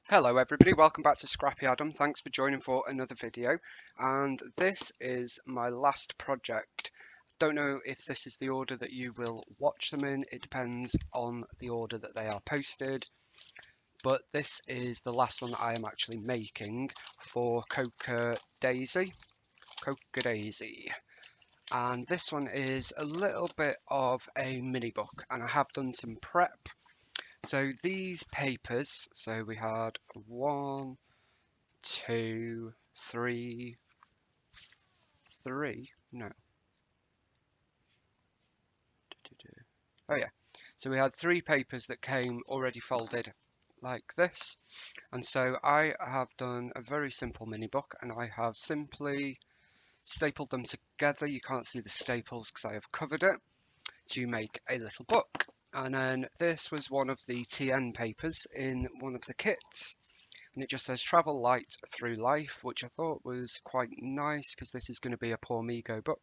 Hello everybody, welcome back to Scrappy Adam. Thanks for joining for another video. And this is my last project. Don't know if this is the order that you will watch them in. It depends on the order that they are posted. But this is the last one that I am actually making for Coca Daisy. Coca Daisy. And this one is a little bit of a mini book, and I have done some prep. So these papers, so we had one, two, three. No. Oh yeah. So we had three papers that came already folded like this. And so I have done a very simple mini book and I have simply stapled them together. You can't see the staples because I have covered it to make a little book. And then this was one of the TN papers in one of the kits. And it just says travel light through life, which I thought was quite nice because this is going to be a Poor Migo book.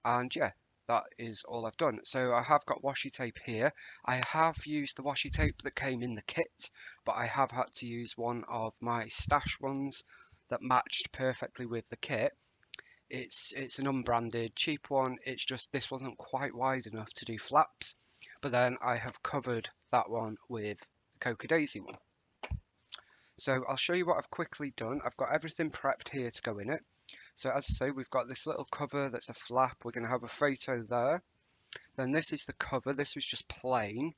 And yeah, that is all I've done. So I have got washi tape here. I have used the washi tape that came in the kit, but I have had to use one of my stash ones that matched perfectly with the kit. It's an unbranded cheap one. It's just this wasn't quite wide enough to do flaps, but then I have covered that one with the Coca Daisy one. So I'll show you what I've quickly done. I've got everything prepped here to go in it. So as I say, we've got this little cover that's a flap. We're going to have a photo there. Then this is the cover. This was just plain,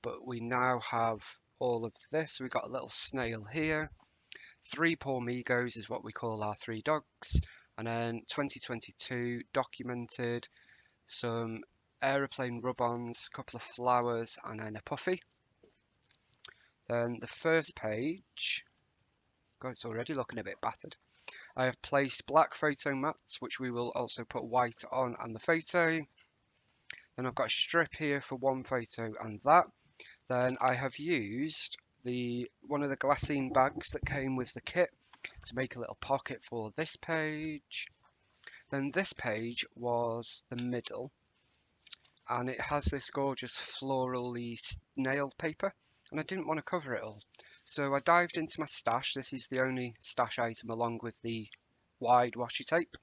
but we now have all of this. We've got a little snail here. Three Poor Migos is what we call our three dogs. And then 2022 documented, some aeroplane rub-ons, a couple of flowers, and then a puffy. Then the first page, God, it's already looking a bit battered. I have placed black photo mats, which we will also put white on and the photo. Then I've got a strip here for one photo and that. Then I have used one of the glassine bags that came with the kit to make a little pocket for this page. Then this page was the middle, and it has this gorgeous florally nailed paper, and I didn't want to cover it all. So I dived into my stash. This is the only stash item along with the wide washi tape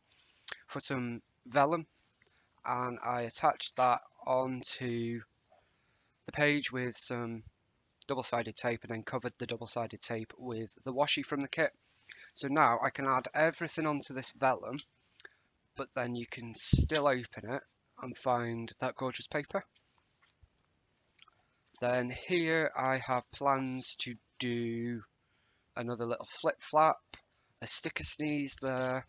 for some vellum, and I attached that onto the page with some double-sided tape and then covered the double-sided tape with the washi from the kit. So now I can add everything onto this vellum, but then you can still open it and find that gorgeous paper. Then here I have plans to do another little flip flap, a sticker sneeze there,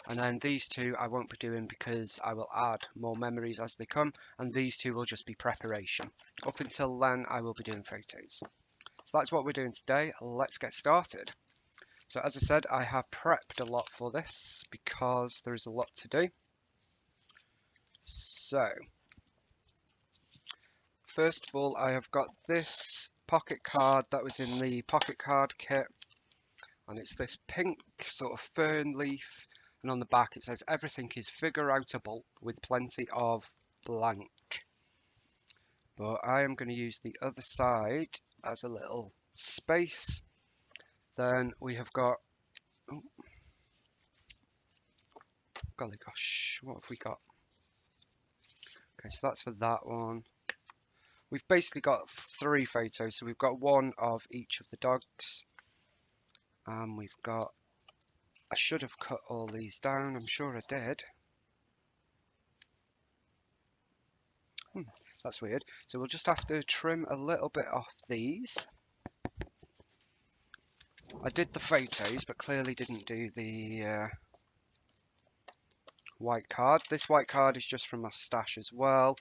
and then these two I won't be doing because I will add more memories as they come, and these two will just be preparation. Up until then I will be doing photos. So that's what we're doing today. Let's get started. So as I said, I have prepped a lot for this because there is a lot to do. So first of all, I have got this pocket card that was in the pocket card kit, and it's this pink sort of fern leaf, and on the back it says everything is figure outable with plenty of blank. But I am going to use the other side as a little space. Then we have got, oh, golly gosh, what have we got? Okay, so that's for that one. We've basically got three photos, so we've got one of each of the dogs. And we've got, I should have cut all these down, I'm sure I did. That's weird. So we'll just have to trim a little bit off these. I did the photos, but clearly didn't do the white card. This white card is just from my stash as well,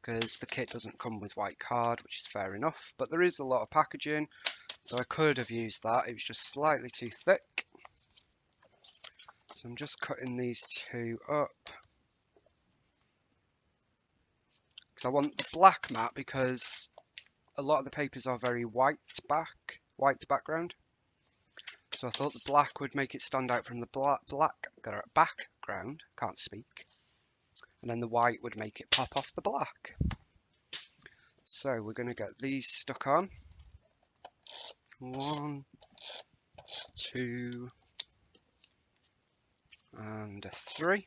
because the kit doesn't come with white card, which is fair enough. But there is a lot of packaging, so I could have used that. It was just slightly too thick. So I'm just cutting these two up. Because I want the black mat because a lot of the papers are very white background. So I thought the black would make it stand out from the background, can't speak. And then the white would make it pop off the black. So we're going to get these stuck on. 1, 2, and a 3.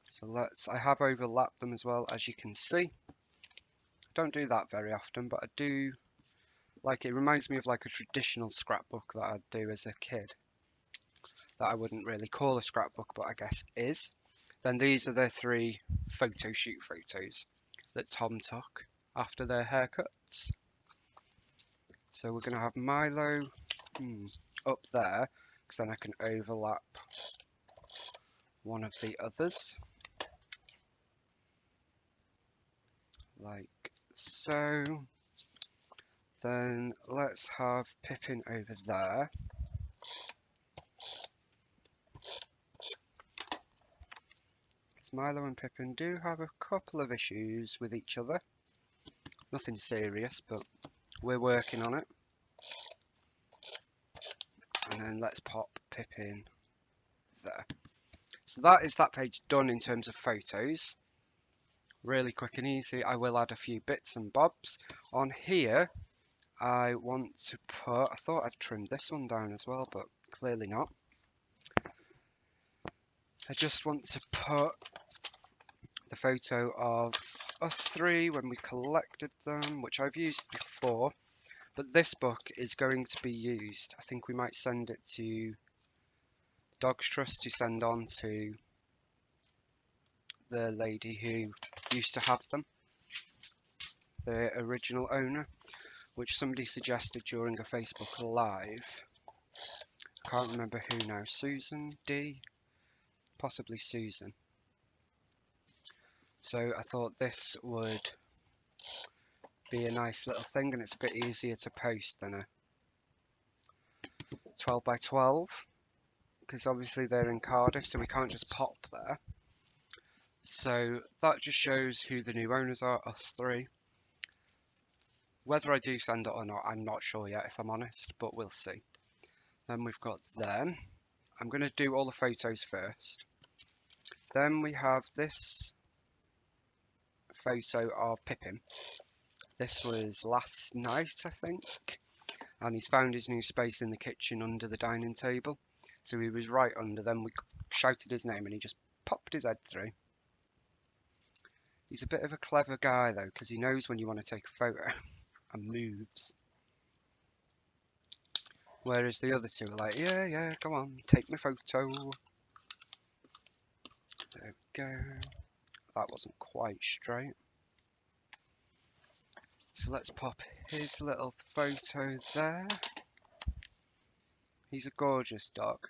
So I have overlapped them as well, as you can see. Don't do that very often, but I do like it. Reminds me of like a traditional scrapbook that I'd do as a kid. That I wouldn't really call a scrapbook, but I guess is. Then these are the 3 photo shoot photos that Tom took after their haircuts. So we're going to have Milo up there, because then I can overlap one of the others. Like so. Then let's have Pippin over there. Because Milo and Pippin do have a couple of issues with each other. Nothing serious, but we're working on it. And then let's pop Pippin there. So that is that page done in terms of photos. Really quick and easy. I will add a few bits and bobs. On here, I want to put, I thought I'd trimmed this one down as well, but clearly not. I just want to put the photo of us 3 when we collected them, which I've used before. But this book is going to be used. I think we might send it to Dogs Trust to send on to the lady who used to have them, the original owner, which somebody suggested during a Facebook Live. I can't remember who now. Susan D? Possibly Susan. So I thought this would be a nice little thing, and it's a bit easier to post than a 12 by 12, because obviously they're in Cardiff, so we can't just pop there. So that just shows who the new owners are, us 3. Whether I do send it or not, I'm not sure yet, if I'm honest, but we'll see. Then we've got them. I'm going to do all the photos first. Then we have this photo of Pippin. This was last night, I think, and he's found his new space in the kitchen under the dining table. So he was right under them. We shouted his name and he just popped his head through. He's a bit of a clever guy though, because he knows when you want to take a photo and moves. Whereas the other 2 are like, yeah, come on, take my photo. There we go. That wasn't quite straight. So let's pop his little photo there. He's a gorgeous dog.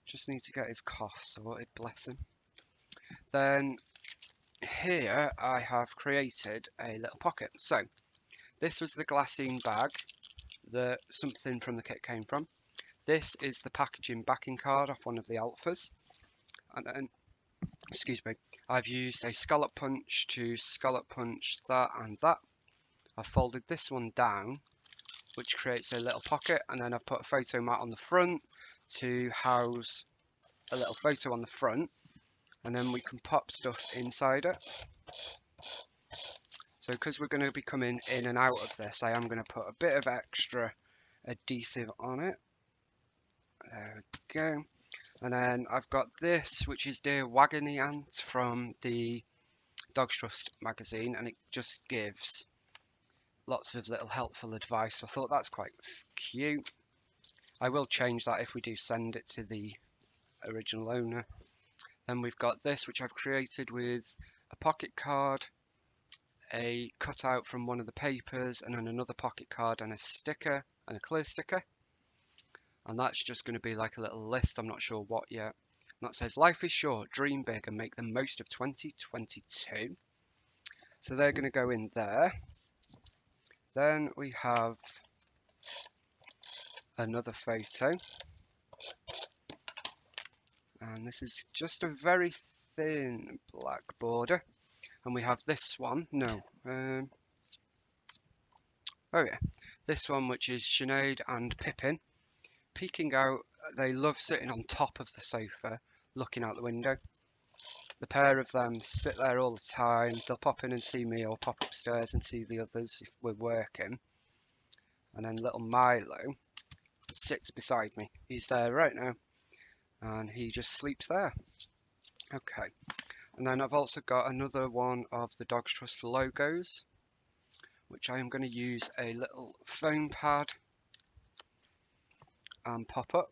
Just need to get his cough sorted, bless him. Then here I have created a little pocket. So this was the glassine bag that something from the kit came from. This is the packaging backing card off one of the alphas. And then, excuse me, I've used a scallop punch to scallop punch that and that. I've folded this one down, which creates a little pocket, and then I've put a photo mat on the front to house a little photo on the front, and then we can pop stuff inside it. So because we're going to be coming in and out of this, I am going to put a bit of extra adhesive on it. There we go. And then I've got this, which is Dear Wagony Ant from the Dogs Trust magazine, and it just gives lots of little helpful advice. So I thought that's quite cute. I will change that if we do send it to the original owner. Then we've got this, which I've created with a pocket card, a cutout from one of the papers, and then another pocket card and a sticker and a clear sticker. And that's just going to be like a little list, I'm not sure what yet. And that says, life is short, dream big and make the most of 2022. So they're going to go in there. Then we have another photo. And this is just a very thin black border. And we have this one, oh yeah, this one, which is Sinead and Pippin peeking out. They love sitting on top of the sofa looking out the window. The pair of them sit there all the time. They'll pop in and see me or pop upstairs and see the others if we're working. And then little Milo sits beside me. He's there right now, and he just sleeps there. Okay. And then I've also got another one of the Dogs Trust logos, which I am going to use a little foam pad and pop up.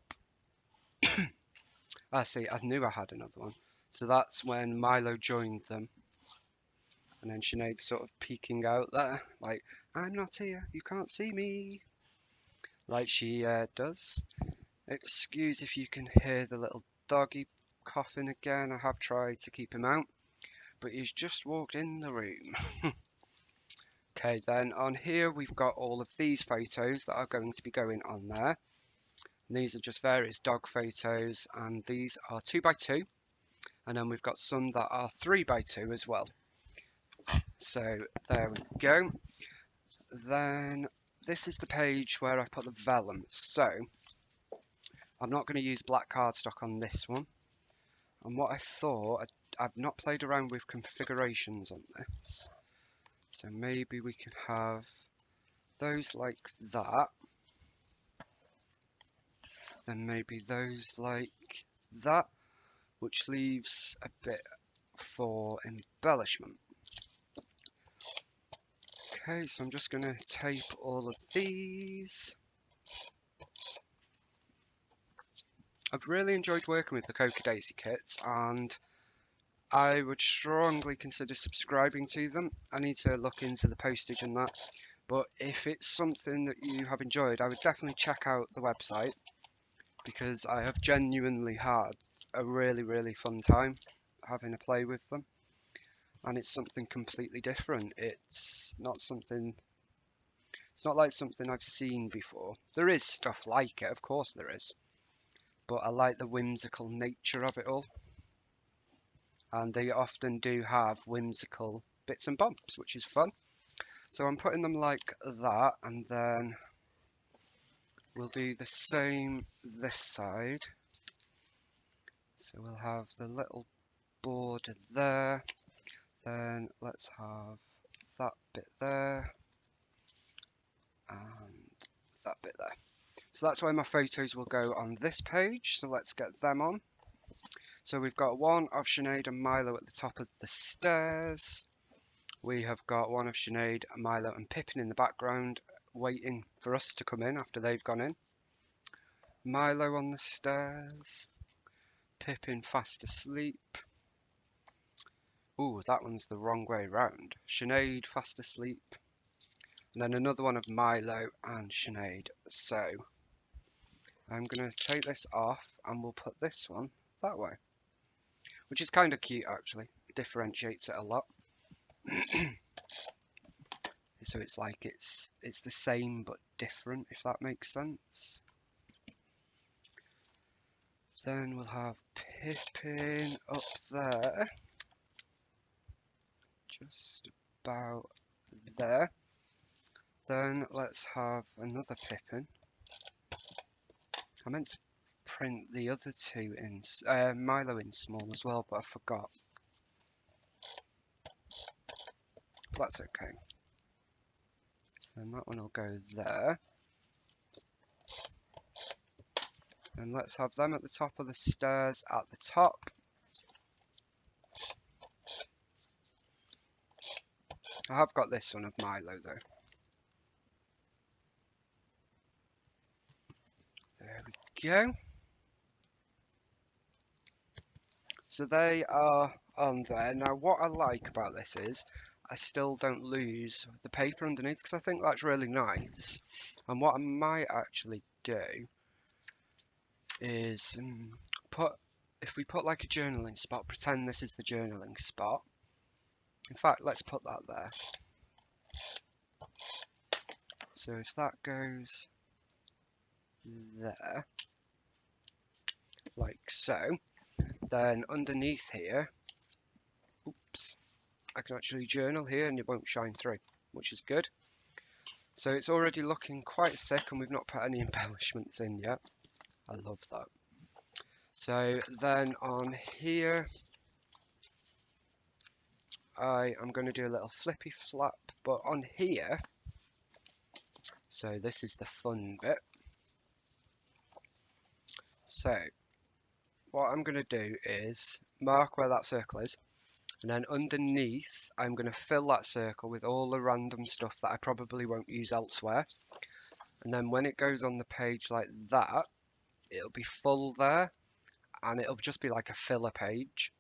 I see, I knew I had another one. So that's when Milo joined them. And then Sinead's sort of peeking out there, like, I'm not here, you can't see me. Like she does. Excuse if you can hear the little doggy coughing again. I have tried to keep him out, but he's just walked in the room. Okay, then on here we've got all of these photos that are going to be going on there. And these are just various dog photos, and these are 2x2. And then we've got some that are 3x2 as well. So there we go. Then this is the page where I put the vellum. So I'm not going to use black cardstock on this one. And what I thought, I've not played around with configurations on this. So maybe we can have those like that. Then maybe those like that, which leaves a bit for embellishment. Okay, so I'm just going to tape all of these. I've really enjoyed working with the Coca Daisy kits, and I would strongly consider subscribing to them. I need to look into the postage and that, but if it's something that you have enjoyed, I would definitely check out the website, because I have genuinely had a really fun time having a play with them, and it's something completely different. It's not like something I've seen before. There is stuff like it, of course there is, but I like the whimsical nature of it all. And they often do have whimsical bits and bobs, which is fun. So I'm putting them like that, and then we'll do the same this side. So we'll have the little border there, then let's have that bit there, and that bit there. So that's where my photos will go on this page, so let's get them on. So we've got one of Sinead and Milo at the top of the stairs. We have got one of Sinead, Milo and Pippin in the background, waiting for us to come in after they've gone in. Milo on the stairs. Pippin fast asleep. Ooh, that one's the wrong way round. Sinead fast asleep. And then another one of Milo and Sinead. So I'm going to take this off and we'll put this one that way. Which is kind of cute actually. Differentiates it a lot. So it's like it's the same but different, if that makes sense. Then we'll have Pippin up there. Just about there. Then let's have another Pippin. I meant to print the other two in, Milo in small as well, but I forgot. But that's okay. So then that one will go there. And let's have them at the top of the stairs at the top. I have got this one of Milo though. There we go. So they are on there. Now what I like about this is I still don't lose the paper underneath, because I think that's really nice. And what I might actually do is if we put like a journaling spot, pretend this is the journaling spot. In fact, let's put that there. So if that goes there, like so, then underneath here, oops, I can actually journal here and it won't shine through, which is good. So it's already looking quite thick and we've not put any embellishments in yet. I love that. So then on here, I am going to do a little flippy flap, but on here, So this is the fun bit. So what I'm going to do is mark where that circle is, and then underneath I'm going to fill that circle with all the random stuff that I probably won't use elsewhere. And then when it goes on the page like that, it'll be full there, and it'll just be like a filler page.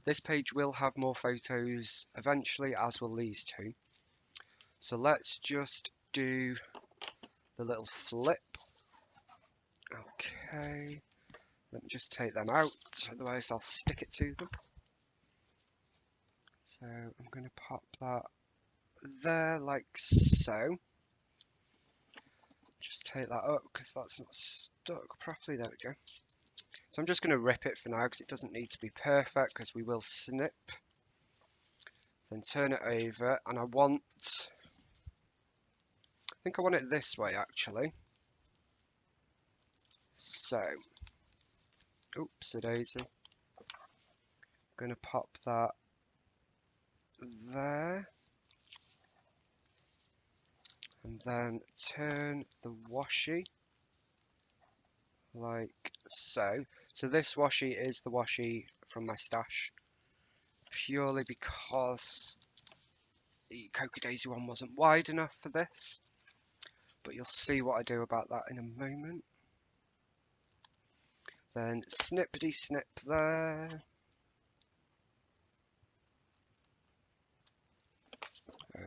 This page will have more photos eventually, as will these two. So let's just do the little flip. Okay, let me just take them out, otherwise I'll stick it to them. So I'm going to pop that there like so. Just take that up because that's not stuck properly. There we go. So I'm just going to rip it for now because it doesn't need to be perfect, because we will snip. Then turn it over, and I think I want it this way actually. So, oops-a-daisy. I'm going to pop that there. And then turn the washi like so. So this washi is the washi from my stash, purely because the Cocoa Daisy one wasn't wide enough for this. But you'll see what I do about that in a moment. Then snippity snip there.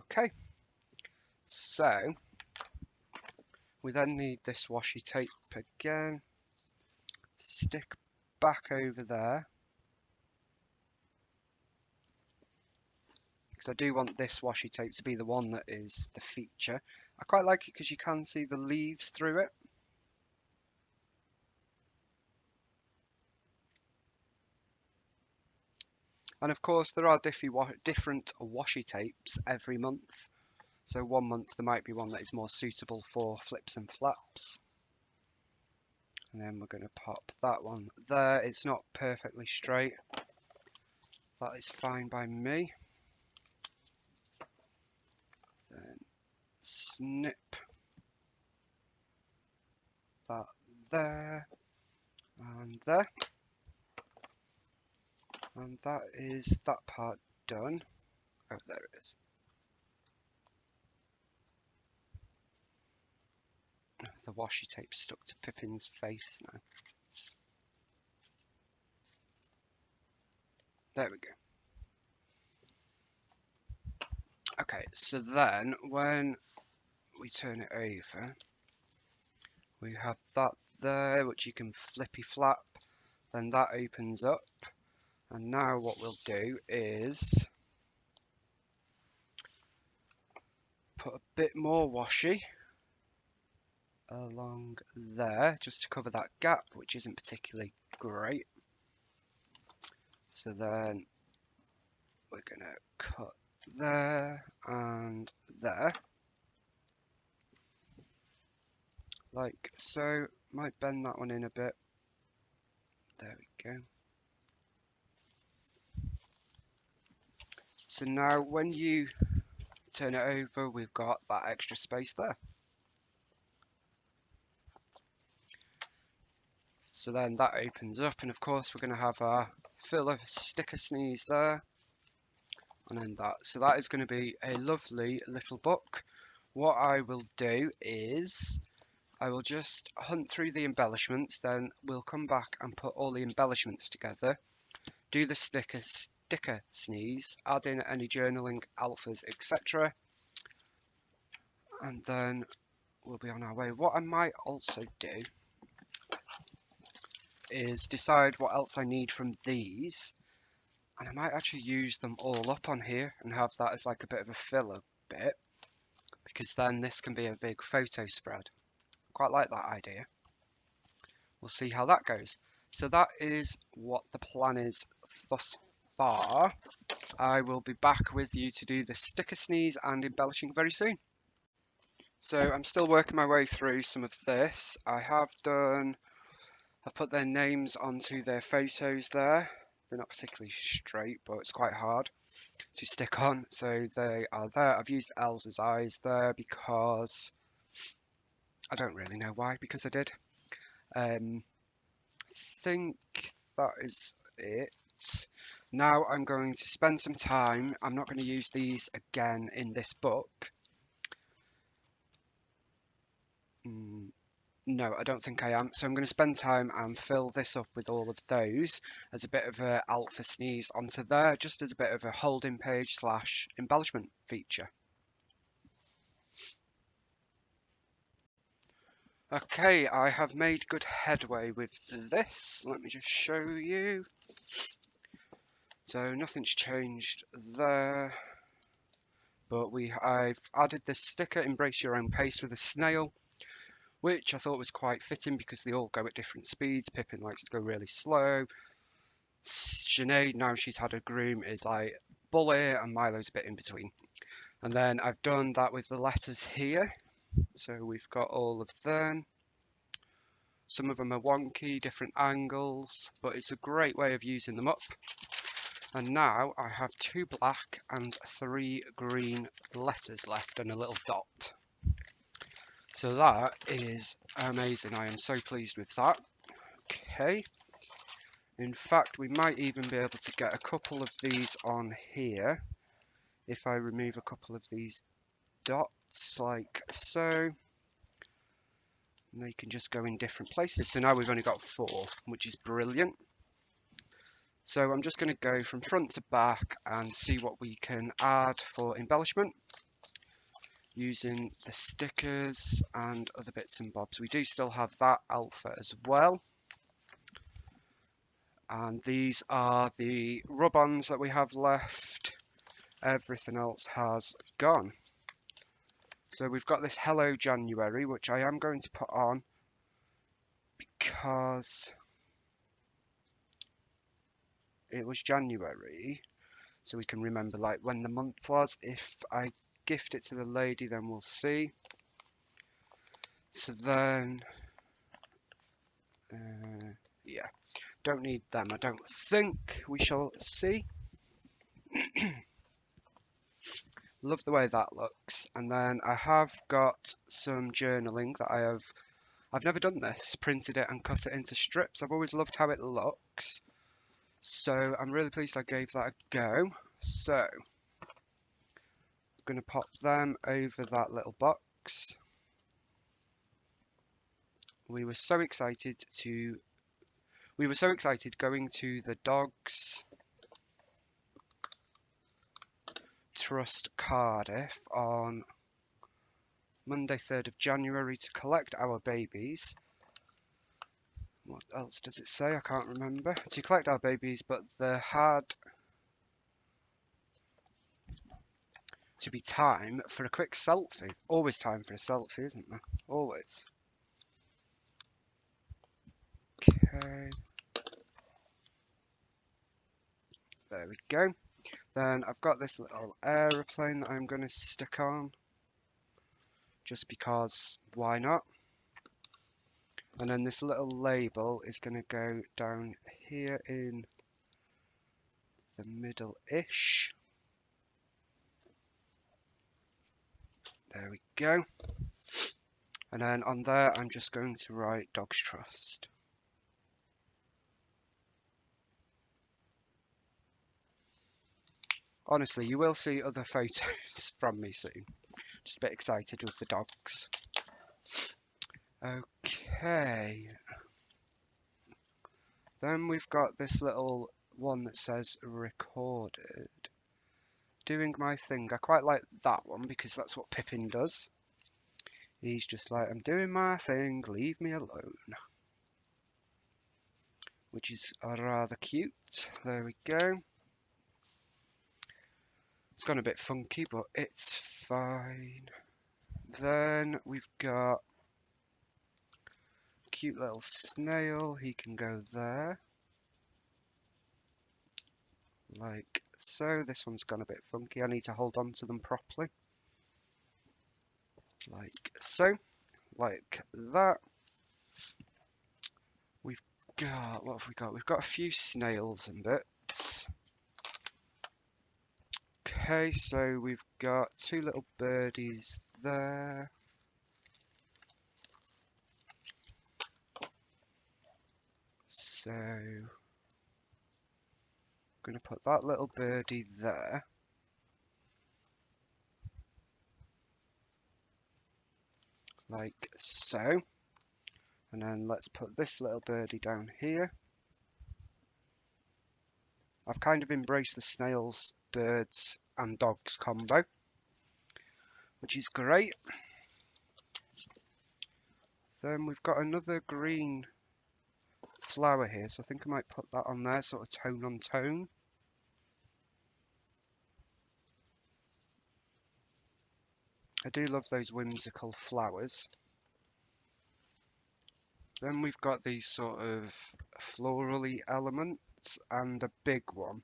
Okay. So we then need this washi tape again to stick back over there, because I do want this washi tape to be the one that is the feature. I quite like it because you can see the leaves through it. And of course there are different washi tapes every month. So one month there might be one that is more suitable for flips and flaps. And then we're going to pop that one there. It's not perfectly straight. That is fine by me. Then snip that there and there. And that is that part done. Oh, there it is. The washi tape stuck to Pippin's face now. There we go. Okay, so then when we turn it over, we have that there, which you can flippy flap. Then that opens up. And now what we'll do is put a bit more washi along there, just to cover that gap, which isn't particularly great. So then we're going to cut there and there, like so. Might bend that one in a bit. There we go. So now when you turn it over, we've got that extra space there. So then that opens up, and of course we're going to have our filler sticker sneeze there, and then that. So that is going to be a lovely little book. What I will do is I will just hunt through the embellishments, then we'll come back and put all the embellishments together, do the sticker sneeze, add in any journaling alphas, etc. And then we'll be on our way. What I might also do is decide what else I need from these, and I might actually use them all up on here and have that as like a bit of a filler bit, because then this can be a big photo spread. Quite like that idea. We'll see how that goes. So that is what the plan is thus far. I will be back with you to do the sticker sneeze and embellishing very soon. So I'm still working my way through some of this. I've put their names onto their photos there. They're not particularly straight, but it's quite hard to stick on. So they are there. I've used Elsa's eyes there because I don't really know why, because I did. I think that is it. Now I'm going to spend some time. I'm not going to use these again in this book. No, I don't think I am. So I'm going to spend time and fill this up with all of those as a bit of a alpha sneeze onto there, just as a bit of a holding page slash embellishment feature. Okay, I have made good headway with this. Let me just show you. So nothing's changed there, but I've added this sticker, Embrace Your Own Pace, with a snail, which I thought was quite fitting because they all go at different speeds. Pippin likes to go really slow. Sinead, now she's had a groom, is like bully, and Milo's a bit in between. And then I've done that with the letters here. So we've got all of them. Some of them are wonky, different angles, but it's a great way of using them up. And now I have 2 black and 3 green letters left and a little dot. So that is amazing. I am so pleased with that. Okay. In fact, we might even be able to get a couple of these on here if I remove a couple of these dots like so. And they can just go in different places. So now we've only got 4, which is brilliant. So I'm just going to go from front to back and see what we can add for embellishment using the stickers and other bits and bobs. We do still have that alpha as well. And these are the rub-ons that we have left. Everything else has gone. So we've got this Hello January, which I am going to put on because it was January, so we can remember like when the month was. If I gift it to the lady, then we'll see. So then, yeah, don't need them, I don't think. We shall see. Love the way that looks. And then I have got some journaling that I've never done this, printed it and cut it into strips. I've always loved how it looks. So I'm really pleased I gave that a go. So I'm going to pop them over that little box. We were so excited going to the Dogs Trust Cardiff on Monday 3rd of January to collect our babies. What else does it say? I can't remember. To collect our babies, but there had to be time for a quick selfie. Always time for a selfie, isn't there? Always. Okay. There we go. Then I've got this little aeroplane that I'm going to stick on. Just because, why not? And then this little label is going to go down here in the middle-ish. There we go. And then on there, I'm just going to write Dogs Trust. Honestly, you will see other photos from me soon. Just a bit excited with the dogs. Okay. Then we've got this little one that says recorded. Doing my thing. I quite like that one because that's what Pippin does. He's just like, I'm doing my thing, leave me alone. Which is rather cute. There we go. It's gone a bit funky, but it's fine. Then we've got a cute little snail. He can go there. Like so. This one's gone a bit funky. I need to hold on to them properly. Like so. Like that. We've got, what have we got? We've got a few snails and bits. Okay, so we've got 2 little birdies there. So I'm going to put that little birdie there. Like so. And then let's put this little birdie down here. I've kind of embraced the snails, birds and dogs combo, which is great. Then we've got another green flower here, so I think I might put that on there, sort of tone on tone. I do love those whimsical flowers. Then we've got these sort of florally elements and a big one.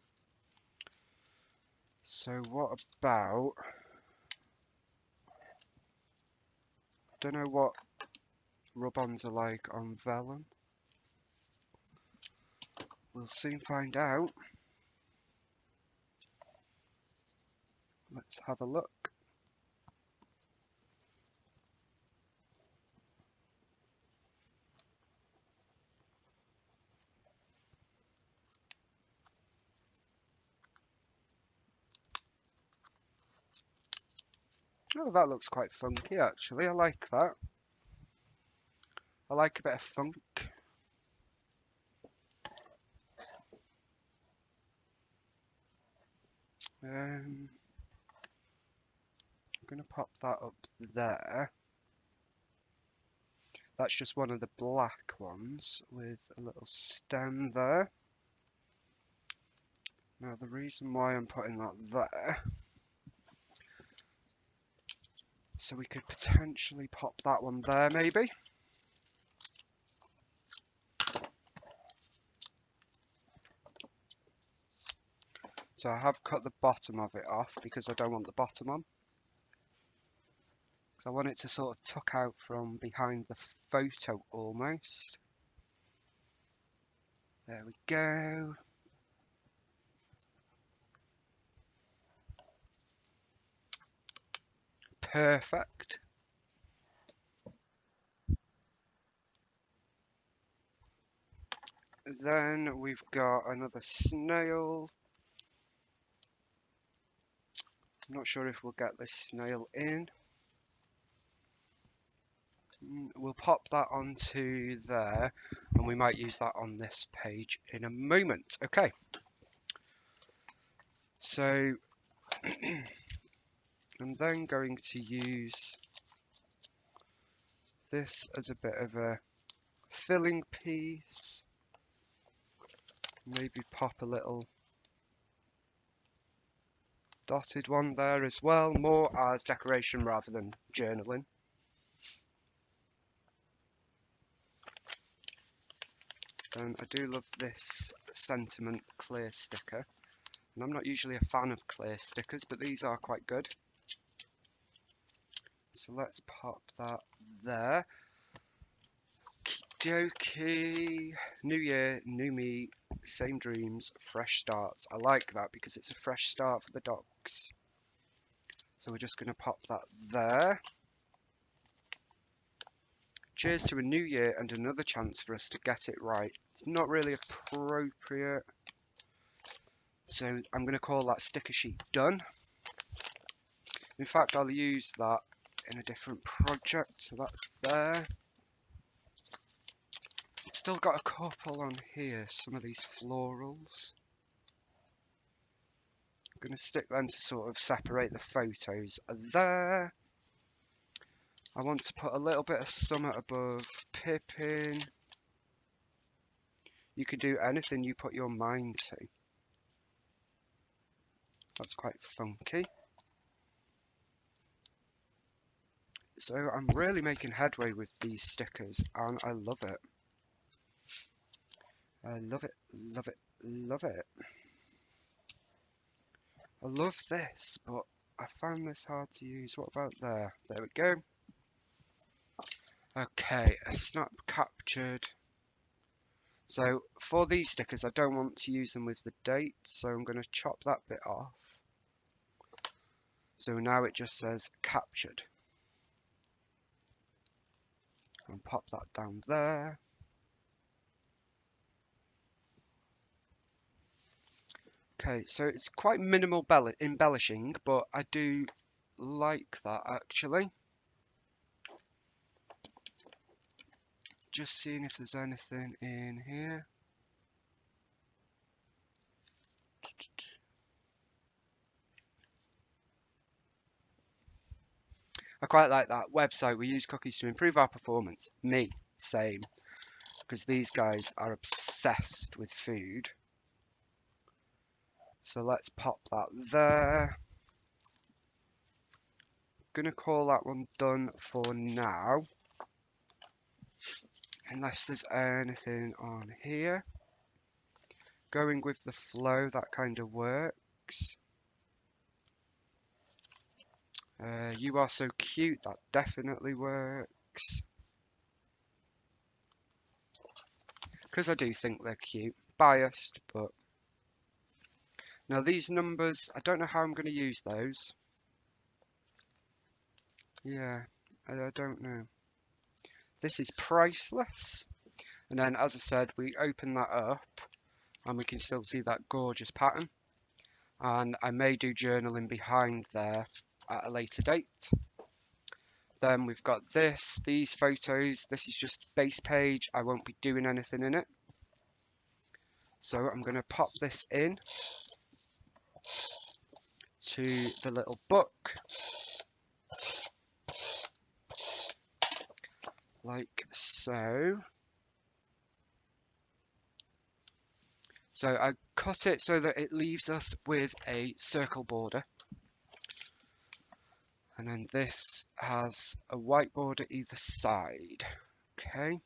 So what about, don't know what rub-ons are like on vellum. We'll soon find out. Let's have a look. Oh, that looks quite funky actually. I like that. I like a bit of funk. I'm going to pop that up there. That's just one of the black ones with a little stem there. Now the reason why I'm putting that there, so we could potentially pop that one there maybe. So I have cut the bottom of it off because I don't want the bottom on. Because I want it to sort of tuck out from behind the photo almost. There we go. Perfect. Then we've got another snail. I'm not sure if we'll get this snail in. We'll pop that onto there, and we might use that on this page in a moment. Okay. So I'm then going to use this as a bit of a filling piece. Maybe pop a little dotted one there as well, more as decoration rather than journaling. And I do love this sentiment clear sticker. And I'm not usually a fan of clear stickers, but these are quite good. So let's pop that there. Okie New year, new me, same dreams, fresh starts. I like that because it's a fresh start for the dogs. So we're just going to pop that there. Cheers to a new year and another chance for us to get it right. It's not really appropriate. So I'm going to call that sticker sheet done. In fact, I'll use that in a different project. So that's there. Still got a couple on here, some of these florals. I'm going to stick them to sort of separate the photos there. I want to put a little bit of summer above Pippin. You can do anything you put your mind to. That's quite funky. So I'm really making headway with these stickers and I love it. I love it, love it, love it. I love this, but I found this hard to use. What about there? There we go. Okay, a snap captured. So for these stickers, I don't want to use them with the date, so I'm going to chop that bit off. So now it just says captured. And pop that down there. Okay, so it's quite minimal embellishing, but I do like that actually. Just seeing if there's anything in here. I quite like that website. We use cookies to improve our performance. Me, same. Because these guys are obsessed with food. So let's pop that there. Gonna call that one done for now. Unless there's anything on here. Going with the flow, that kind of works. You are so cute, that definitely works. Because I do think they're cute. Biased, but... Now these numbers, I don't know how I'm going to use those. Yeah, I don't know. This is priceless. And then, as I said, we open that up and we can still see that gorgeous pattern. And I may do journaling behind there at a later date. Then we've got these photos. This is just base page. I won't be doing anything in it. So I'm going to pop this in to the little book. Like so. So I cut it so that it leaves us with a circle border. And then this has a white border either side. Okay.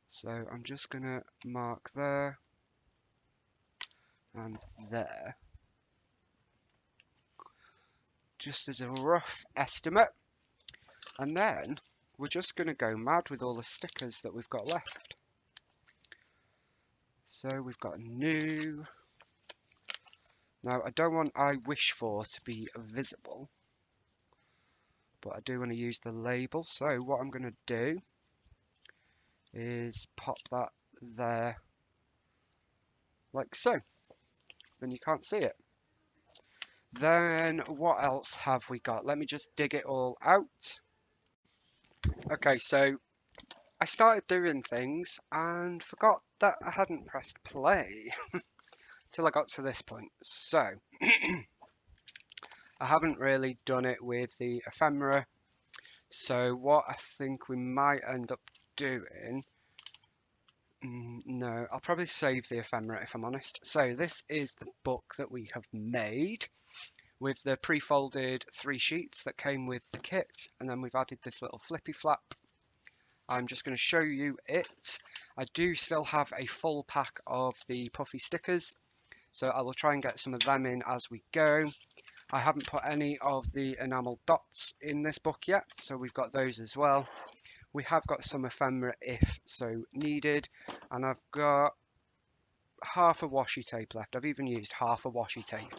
So I'm just going to mark there and there. Just as a rough estimate. And then we're just going to go mad with all the stickers that we've got left. So we've got new. Now I don't want I wish for to be visible, but I do want to use the label. So what I'm going to do is pop that there like so. Then you can't see it. Then what else have we got? Let me just dig it all out. Okay, so I started doing things and forgot that I hadn't pressed play till I got to this point. So I haven't really done it with the ephemera. So what I think we might end up doing, no, I'll probably save the ephemera if I'm honest. So this is the book that we have made with the pre-folded 3 sheets that came with the kit, and then we've added this little flippy flap. I'm just going to show you it. I do still have a full pack of the puffy stickers, so I will try and get some of them in as we go. I haven't put any of the enamel dots in this book yet, so we've got those as well. We have got some ephemera if so needed, and I've got half a washi tape left. I've even used half a washi tape.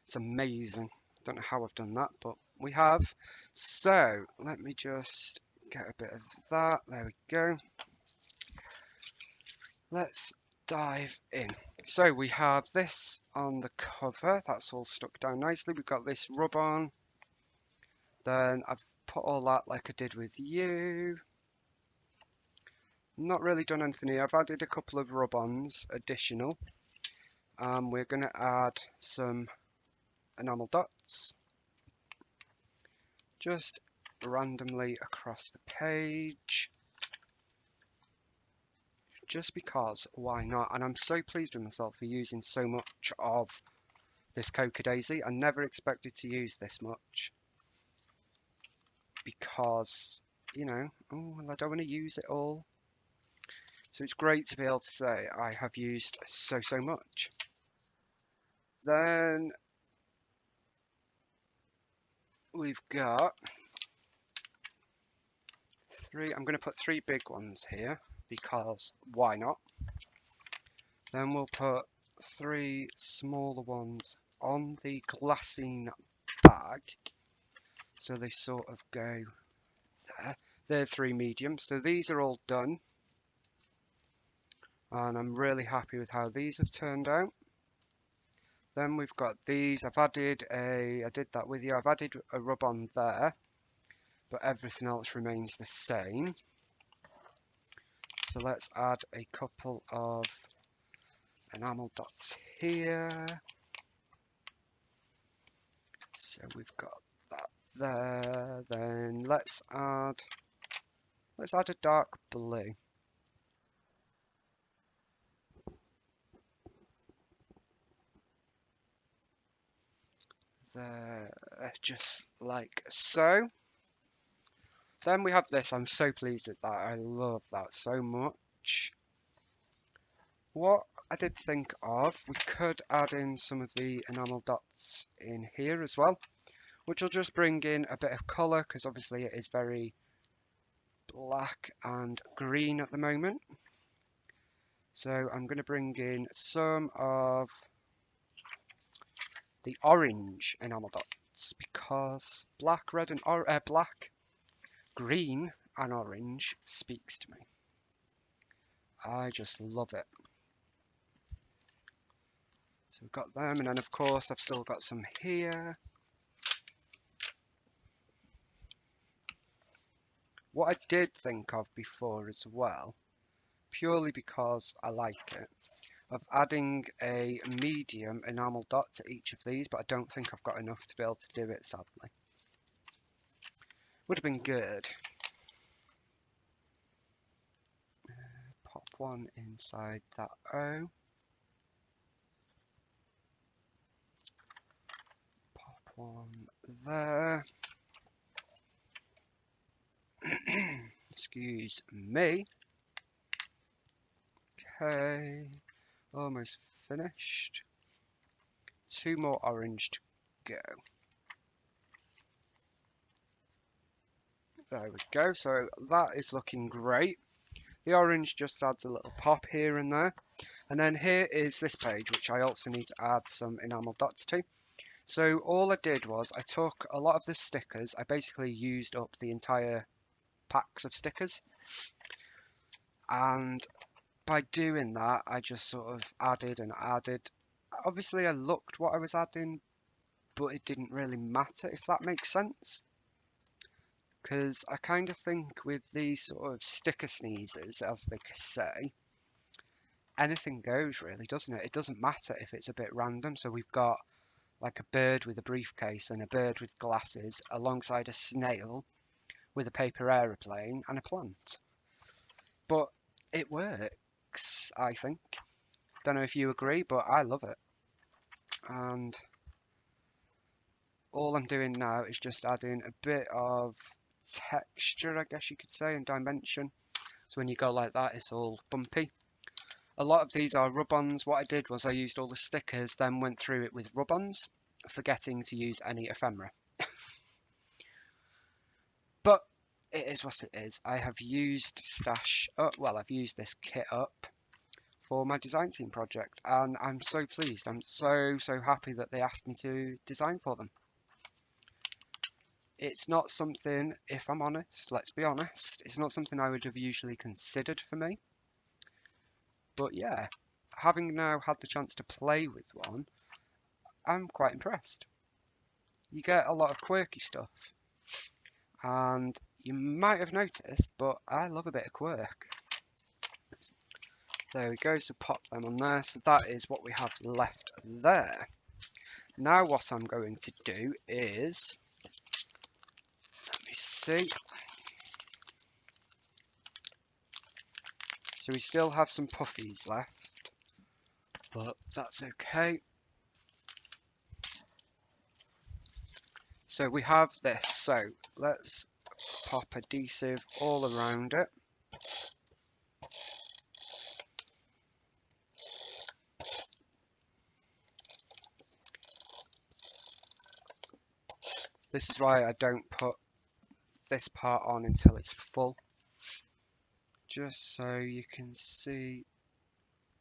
It's amazing. Don't know how I've done that, but we have. So let me just get a bit of that. There we go. Let's dive in. So we have this on the cover. That's all stuck down nicely. We've got this rub on. Then I've put all that like I did with you. Not really done anything here. I've added a couple of rub-ons additional. We're going to add some enamel dots just randomly across the page. Just because, why not? And I'm so pleased with myself for using so much of this Coca Daisy. I never expected to use this much. Because, you know, oh, well, I don't want to use it all. So it's great to be able to say I have used so much. Then we've got 3. I'm going to put 3 big ones here because why not? Then we'll put 3 smaller ones on the glassine bag. So they sort of go there. They're 3 medium. So these are all done. and I'm really happy with how these have turned out. Then we've got these. I did that with you. I've added a rub on there, but everything else remains the same. So let's add a couple of enamel dots here. So we've got that there. Then let's add a dark blue. There, just like so. Then we have this. I'm so pleased with that. I love that so much. What I did think of, we could add in some of the enamel dots in here as well, which will just bring in a bit of colour because obviously it is very black and green at the moment. So I'm going to bring in some of the orange enamel dots because black, red, and black, green, and orange speaks to me. I just love it. So we've got them, and then of course I've still got some here. What I did think of before as well, purely because I like it, of adding a medium enamel dot to each of these, but I don't think I've got enough to be able to do it, sadly. Would have been good. Pop one inside that O. Pop one there. Excuse me. Okay, almost finished. Two more orange to go. There we go. So that is looking great. The orange just adds a little pop here and there. And then here is this page, which I also need to add some enamel dots to. So all I did was I took a lot of the stickers. I basically used up the entire packs of stickers. And by doing that, I just sort of added and added. Obviously, I looked what I was adding, but it didn't really matter, if that makes sense. Because I kind of think with these sort of sticker sneezes, as they say, anything goes really, doesn't it? It doesn't matter if it's a bit random. So we've got like a bird with a briefcase and a bird with glasses alongside a snail with a paper aeroplane and a plant. But it works, I think. Don't know if you agree, but I love it. And all I'm doing now is just adding a bit of texture, I guess you could say, and dimension. So when you go like that, it's all bumpy. A lot of these are rub-ons. What I did was I used all the stickers, then went through it with rub-ons, forgetting to use any ephemera. But it is what it is. I have used Stash up, well, I've used this kit up for my design team project, and I'm so pleased. I'm so happy that they asked me to design for them. It's not something, if I'm honest, let's be honest, it's not something I would have usually considered for me. But yeah, having now had the chance to play with one, I'm quite impressed. You get a lot of quirky stuff, and you might have noticed, but I love a bit of quirk. There we go, so pop them on there. So that is what we have left there. Now what I'm going to do is, let me see. So we still have some puffies left, but that's okay. So we have this, so let's pop adhesive all around it. This is why I don't put this part on until it's full, just so you can see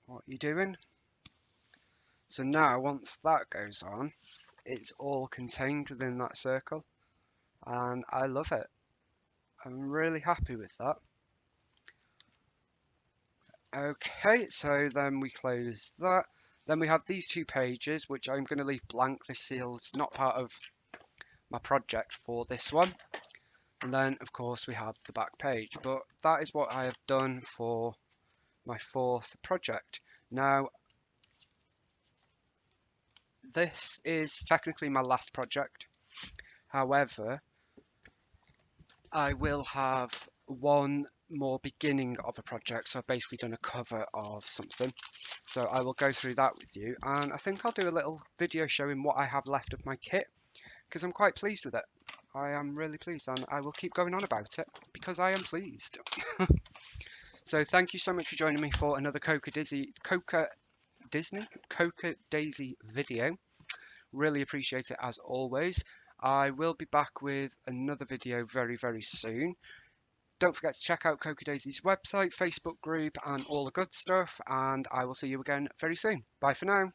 what you're doing. So now once that goes on, it's all contained within that circle, and I love it. I'm really happy with that. Okay, so then we close that. Then we have these two pages, which I'm going to leave blank. This seal's not part of my project for this one. And then, of course, we have the back page. But that is what I have done for my fourth project. Now, this is technically my last project. However, I will have one more beginning of a project. So I've basically done a cover of something. So I will go through that with you. And I think I'll do a little video showing what I have left of my kit because I'm quite pleased with it. I am really pleased and I will keep going on about it because I am pleased. So thank you so much for joining me for another Coca Daisy video. Really appreciate it as always. I will be back with another video very soon. Don't forget to check out Coca Daisy's website, Facebook group and all the good stuff, and I will see you again very soon. Bye for now.